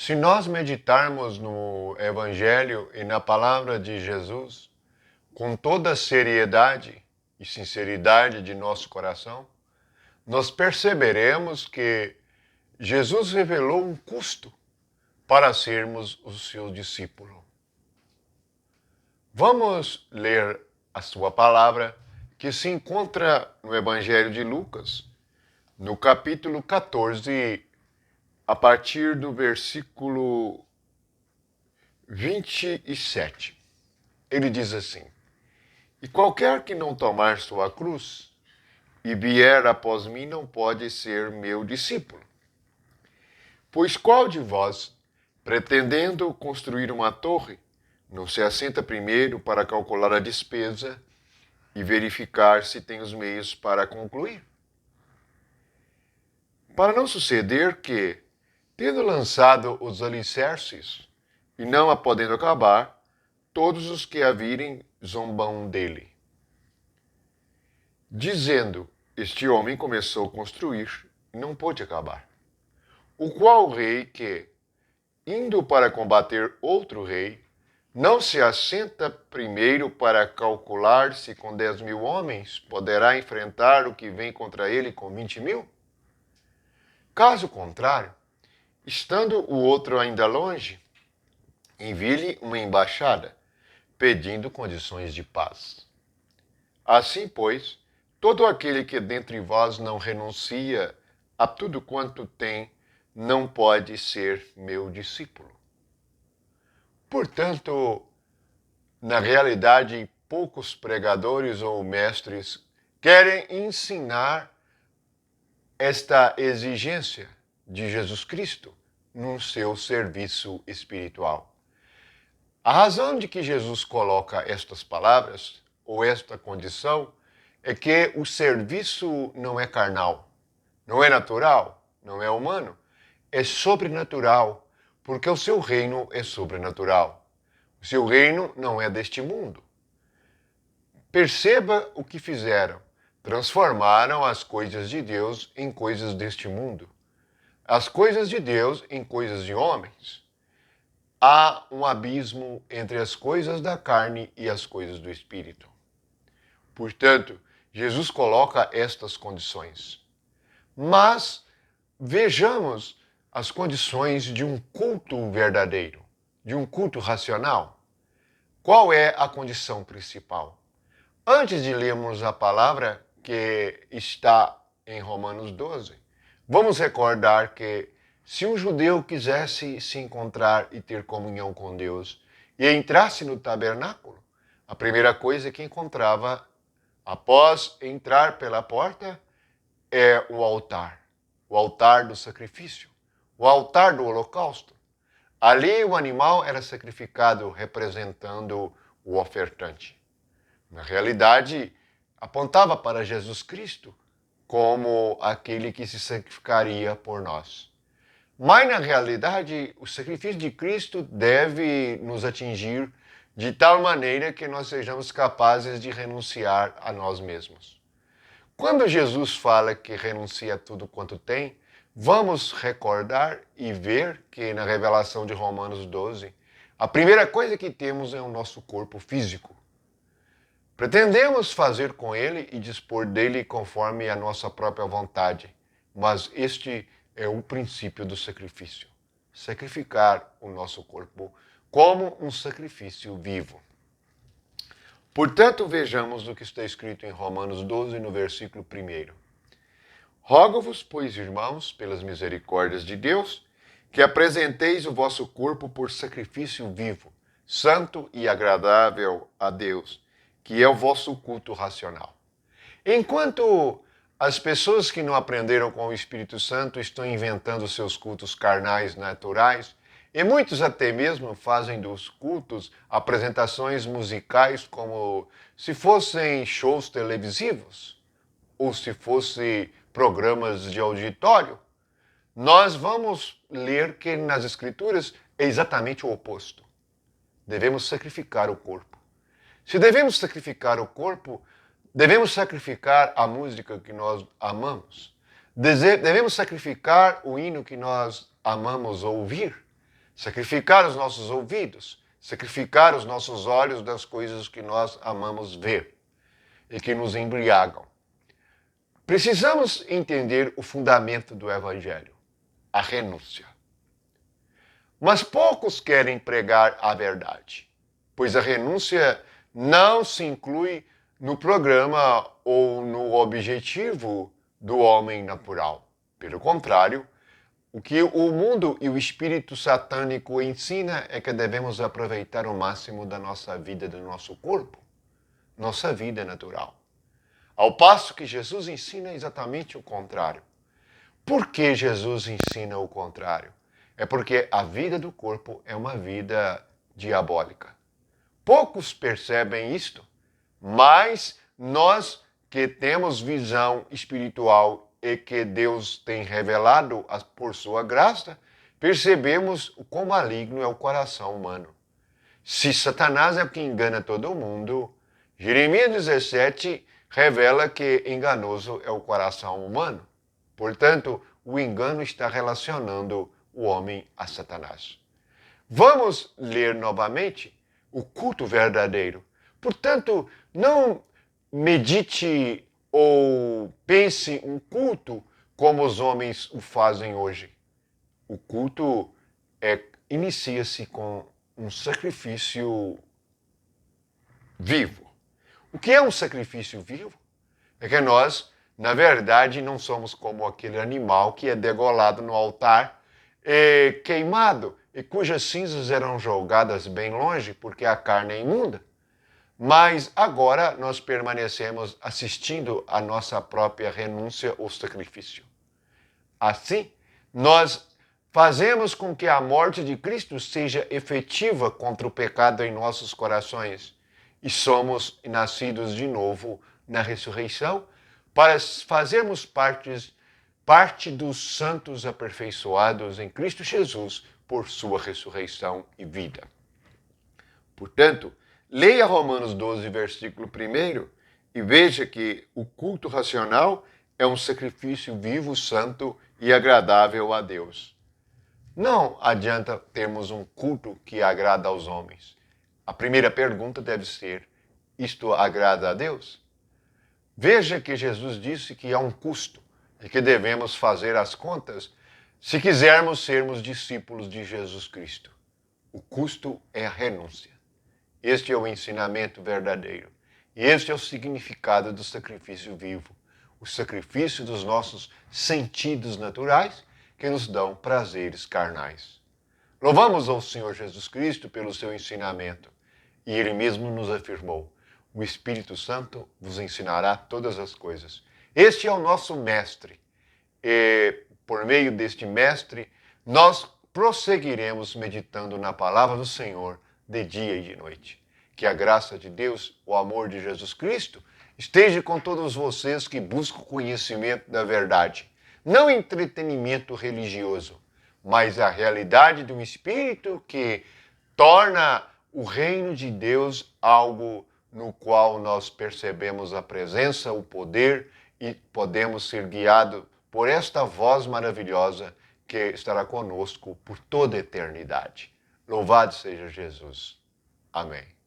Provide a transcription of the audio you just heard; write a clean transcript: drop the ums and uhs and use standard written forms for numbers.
Se nós meditarmos no Evangelho e na palavra de Jesus, com toda a seriedade e sinceridade de nosso coração, nós perceberemos que Jesus revelou um custo para sermos o seu discípulo. Vamos ler a sua palavra, que se encontra no Evangelho de Lucas, no capítulo 14, a partir do versículo 27. Ele diz assim: E qualquer que não tomar sua cruz e vier após mim não pode ser meu discípulo. Pois qual de vós, pretendendo construir uma torre, não se assenta primeiro para calcular a despesa e verificar se tem os meios para concluir? Para não suceder que, tendo lançado os alicerces e não a podendo acabar, todos os que a virem zombam dele, dizendo: Este homem começou a construir e não pôde acabar. O qual rei que, indo para combater outro rei, não se assenta primeiro para calcular se com 10.000 homens poderá enfrentar o que vem contra ele com 20.000? Caso contrário, estando o outro ainda longe, envie-lhe uma embaixada, pedindo condições de paz. Assim, pois, todo aquele que dentre vós não renuncia a tudo quanto tem, não pode ser meu discípulo. Portanto, na realidade, poucos pregadores ou mestres querem ensinar esta exigência de Jesus Cristo no seu serviço espiritual. A razão de que Jesus coloca estas palavras, ou esta condição, é que o serviço não é carnal, não é natural, não é humano, é sobrenatural, porque o seu reino é sobrenatural. O seu reino não é deste mundo. Perceba o que fizeram. Transformaram as coisas de Deus em coisas deste mundo. As coisas de Deus em coisas de homens. Há um abismo entre as coisas da carne e as coisas do espírito. Portanto, Jesus coloca estas condições. Mas vejamos as condições de um culto verdadeiro, de um culto racional. Qual é a condição principal? Antes de lermos a palavra que está em Romanos 12, vamos recordar que se um judeu quisesse se encontrar e ter comunhão com Deus e entrasse no tabernáculo, a primeira coisa que encontrava após entrar pela porta é o altar do sacrifício, o altar do holocausto. Ali o animal era sacrificado representando o ofertante. Na realidade, apontava para Jesus Cristo como aquele que se sacrificaria por nós. Mas, na realidade, o sacrifício de Cristo deve nos atingir de tal maneira que nós sejamos capazes de renunciar a nós mesmos. Quando Jesus fala que renuncia a tudo quanto tem, vamos recordar e ver que na revelação de Romanos 12, a primeira coisa que temos é o nosso corpo físico. Pretendemos fazer com ele e dispor dele conforme a nossa própria vontade, mas este é o princípio do sacrifício. Sacrificar o nosso corpo como um sacrifício vivo. Portanto, vejamos o que está escrito em Romanos 12, no versículo 1. Rogo-vos, pois, irmãos, pelas misericórdias de Deus, que apresenteis o vosso corpo por sacrifício vivo, santo e agradável a Deus, que é o vosso culto racional. Enquanto as pessoas que não aprenderam com o Espírito Santo estão inventando seus cultos carnais naturais, e muitos até mesmo fazem dos cultos apresentações musicais como se fossem shows televisivos ou se fossem programas de auditório, nós vamos ler que nas Escrituras é exatamente o oposto. Devemos sacrificar o corpo. Se devemos sacrificar o corpo, devemos sacrificar a música que nós amamos. Devemos sacrificar o hino que nós amamos ouvir. sacrificar os nossos ouvidos, sacrificar os nossos olhos das coisas que nós amamos ver e que nos embriagam. Precisamos entender o fundamento do Evangelho, a renúncia. Mas poucos querem pregar a verdade, pois a renúncia não se inclui no programa ou no objetivo do homem natural. Pelo contrário, o que o mundo e o espírito satânico ensina é que devemos aproveitar o máximo da nossa vida, do nosso corpo, nossa vida natural. Ao passo que Jesus ensina exatamente o contrário. Por que Jesus ensina o contrário? É porque a vida do corpo é uma vida diabólica. Poucos percebem isto, mas nós que temos visão espiritual e que Deus tem revelado por sua graça, percebemos o quão maligno é o coração humano. Se Satanás é o que engana todo mundo, Jeremias 17 revela que enganoso é o coração humano. Portanto, o engano está relacionando o homem a Satanás. Vamos ler novamente o culto verdadeiro. Portanto, não medite ou pense um culto como os homens o fazem hoje. O culto inicia-se com um sacrifício vivo. O que é um sacrifício vivo? É que nós, na verdade, não somos como aquele animal que é degolado no altar, queimado, e cujas cinzas eram jogadas bem longe, porque a carne é imunda. Mas agora nós permanecemos assistindo à nossa própria renúncia ou sacrifício. Assim, nós fazemos com que a morte de Cristo seja efetiva contra o pecado em nossos corações e somos nascidos de novo na ressurreição para fazermos parte dos santos aperfeiçoados em Cristo Jesus por sua ressurreição e vida. Portanto, leia Romanos 12, versículo 1 e veja que o culto racional é um sacrifício vivo, santo e agradável a Deus. Não adianta termos um culto que agrada aos homens. A primeira pergunta deve ser: isto agrada a Deus? Veja que Jesus disse que há um custo e que devemos fazer as contas se quisermos sermos discípulos de Jesus Cristo. O custo é a renúncia. Este é o ensinamento verdadeiro. E este é o significado do sacrifício vivo. O sacrifício dos nossos sentidos naturais que nos dão prazeres carnais. Louvamos ao Senhor Jesus Cristo pelo seu ensinamento. E Ele mesmo nos afirmou: o Espírito Santo vos ensinará todas as coisas. Este é o nosso mestre. E por meio deste mestre, nós prosseguiremos meditando na palavra do Senhor de dia e de noite. Que a graça de Deus, o amor de Jesus Cristo, esteja com todos vocês que buscam o conhecimento da verdade. Não entretenimento religioso, mas a realidade de um Espírito que torna o reino de Deus algo no qual nós percebemos a presença, o poder e podemos ser guiados por esta voz maravilhosa que estará conosco por toda a eternidade. Louvado seja Jesus. Amém.